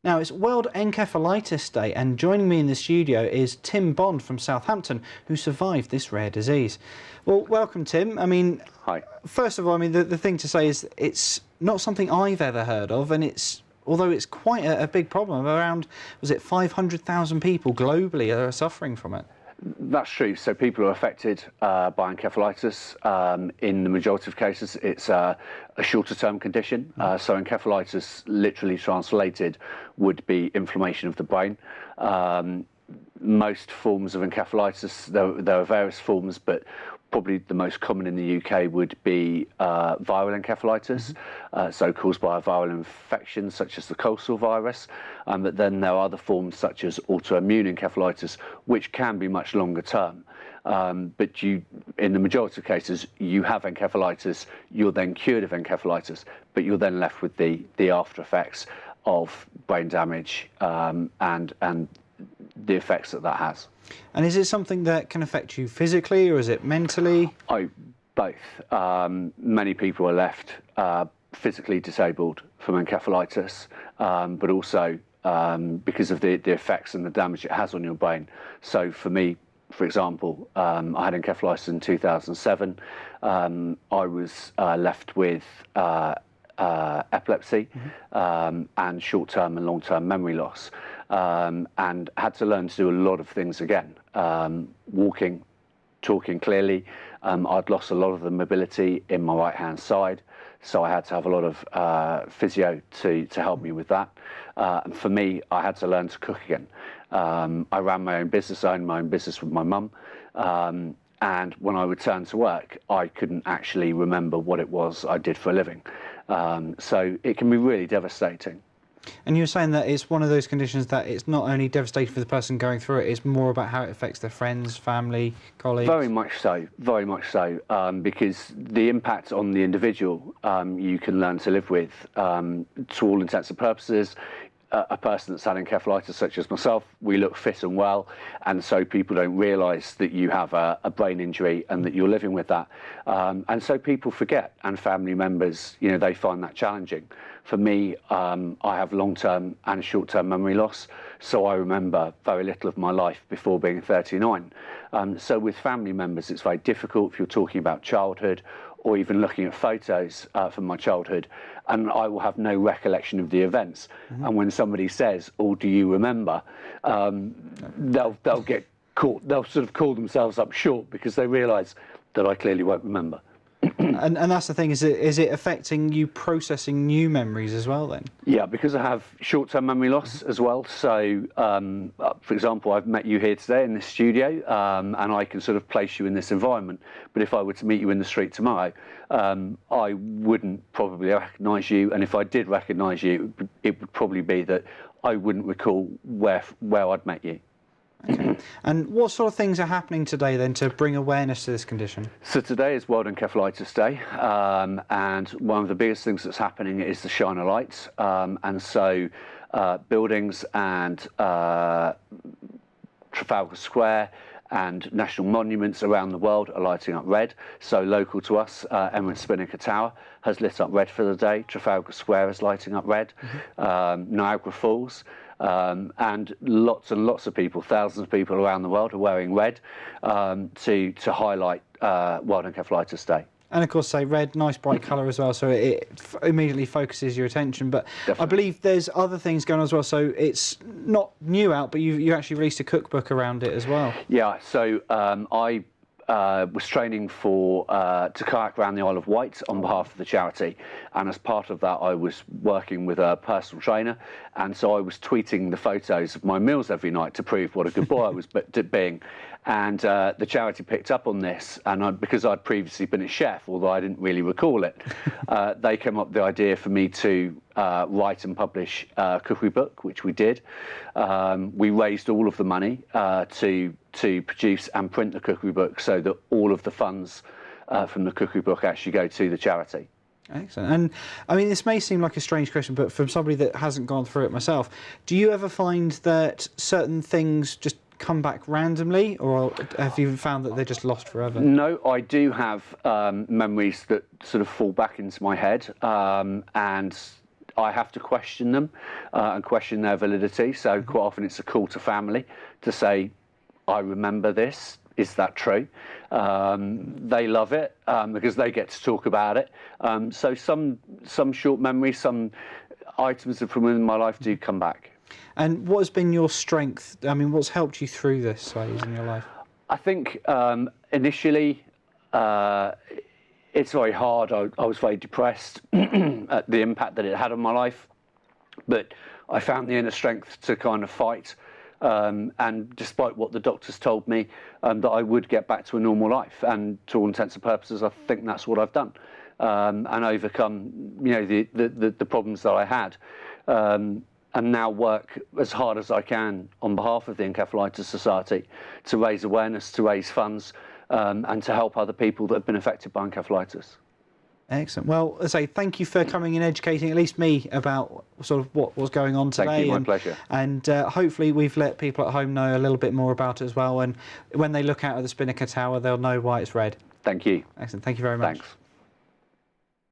Now, it's World Encephalitis Day, and joining me in the studio is Tim Bond from Southampton, who survived this rare disease. Well, welcome, Tim. I mean, hi. First of all, I mean, the thing to say is it's not something I've ever heard of, and although it's quite a big problem, around, was it 500,000 people globally are suffering from it? That's true. So people are affected by encephalitis. In the majority of cases, it's a shorter-term condition. So encephalitis, literally translated, would be inflammation of the brain. Most forms of encephalitis, there are various forms, but probably the most common in the UK would be viral encephalitis, so caused by a viral infection such as the coastal virus. But then there are other forms such as autoimmune encephalitis, which can be much longer term. But in the majority of cases, you have encephalitis, you're then cured of encephalitis, but you're then left with the after effects of brain damage and the effects that has. And is it something that can affect you physically, or is it mentally? Both. Many people are left physically disabled from encephalitis, but also because of the effects and the damage it has on your brain. So for me, for example, I had encephalitis in 2007. I was left with epilepsy and short-term and long-term memory loss, and had to learn to do a lot of things again. Walking, talking clearly. I'd lost a lot of the mobility in my right-hand side, so I had to have a lot of physio to help me with that. And for me, I had to learn to cook again. I ran my own business, I owned my own business with my mum. And when I returned to work, I couldn't actually remember what it was I did for a living. So it can be really devastating. And you're saying that it's one of those conditions that it's not only devastating for the person going through it, it's more about how it affects their friends, family, colleagues? Very much so, because the impact on the individual you can learn to live with. To all intents and purposes, a person that's had encephalitis, such as myself, we look fit and well, and so people don't realise that you have a brain injury and that you're living with that. And so people forget, and family members, they find that challenging. For me, I have long-term and short-term memory loss, so I remember very little of my life before being 39. So with family members, it's very difficult if you're talking about childhood or even looking at photos from my childhood, and I will have no recollection of the events. And when somebody says, "Oh, do you remember?" They'll get caught. They'll sort of call themselves up short because they realise that I clearly won't remember. And that's the thing, is it affecting you processing new memories as well then? Yeah, because I have short-term memory loss as well. So, for example, I've met you here today in this studio, and I can sort of place you in this environment. But if I were to meet you in the street tomorrow, I wouldn't probably recognise you. And if I did recognise you, it would probably be that I wouldn't recall where I'd met you. Okay. And what sort of things are happening today then to bring awareness to this condition? So today is World Encephalitis Day, and one of the biggest things that's happening is the Shine a Light. And so buildings and Trafalgar Square and national monuments around the world are lighting up red. So local to us, Emirates Spinnaker Tower has lit up red for the day. Trafalgar Square is lighting up red. Niagara Falls. And lots of people, thousands of people around the world are wearing red to highlight World Encephalitis Day. And of course, say red, nice bright colour as well, so it immediately focuses your attention. But definitely. I believe there's other things going on as well, so it's not new out, but you actually released a cookbook around it as well. Yeah, so I was training to kayak around the Isle of Wight on behalf of the charity, and as part of that I was working with a personal trainer, and so I was tweeting the photos of my meals every night to prove what a good boy I was being. And the charity picked up on this, and because I'd previously been a chef, although I didn't really recall it, they came up with the idea for me to write and publish a cookery book, which we did. We raised all of the money to produce and print the cookery book, so that all of the funds from the cookery book actually go to the charity. Excellent. And I mean, this may seem like a strange question, but from somebody that hasn't gone through it myself, do you ever find that certain things just come back randomly, or have you found that they're just lost forever? No, I do have memories that sort of fall back into my head, and I have to question them and question their validity. So quite often it's a call to family to say, I remember this. Is that true? They love it because they get to talk about it. So some short memories, some items from within my life do come back. And what has been your strength? I mean, what's helped you through this phase in your life? I think initially it's very hard. I was very depressed at the impact that it had on my life, but I found the inner strength to kind of fight. And despite what the doctors told me, that I would get back to a normal life, and to all intents and purposes, I think that's what I've done, and overcome, the problems that I had, and now work as hard as I can on behalf of the Encephalitis Society to raise awareness, to raise funds, and to help other people that have been affected by encephalitis. Excellent. Well, as I say, thank you for coming and educating at least me about sort of what was going on today. Thank you, my pleasure. And hopefully we've let people at home know a little bit more about it as well. And when they look out at the Spinnaker Tower, they'll know why it's red. Thank you. Excellent. Thank you very much. Thanks.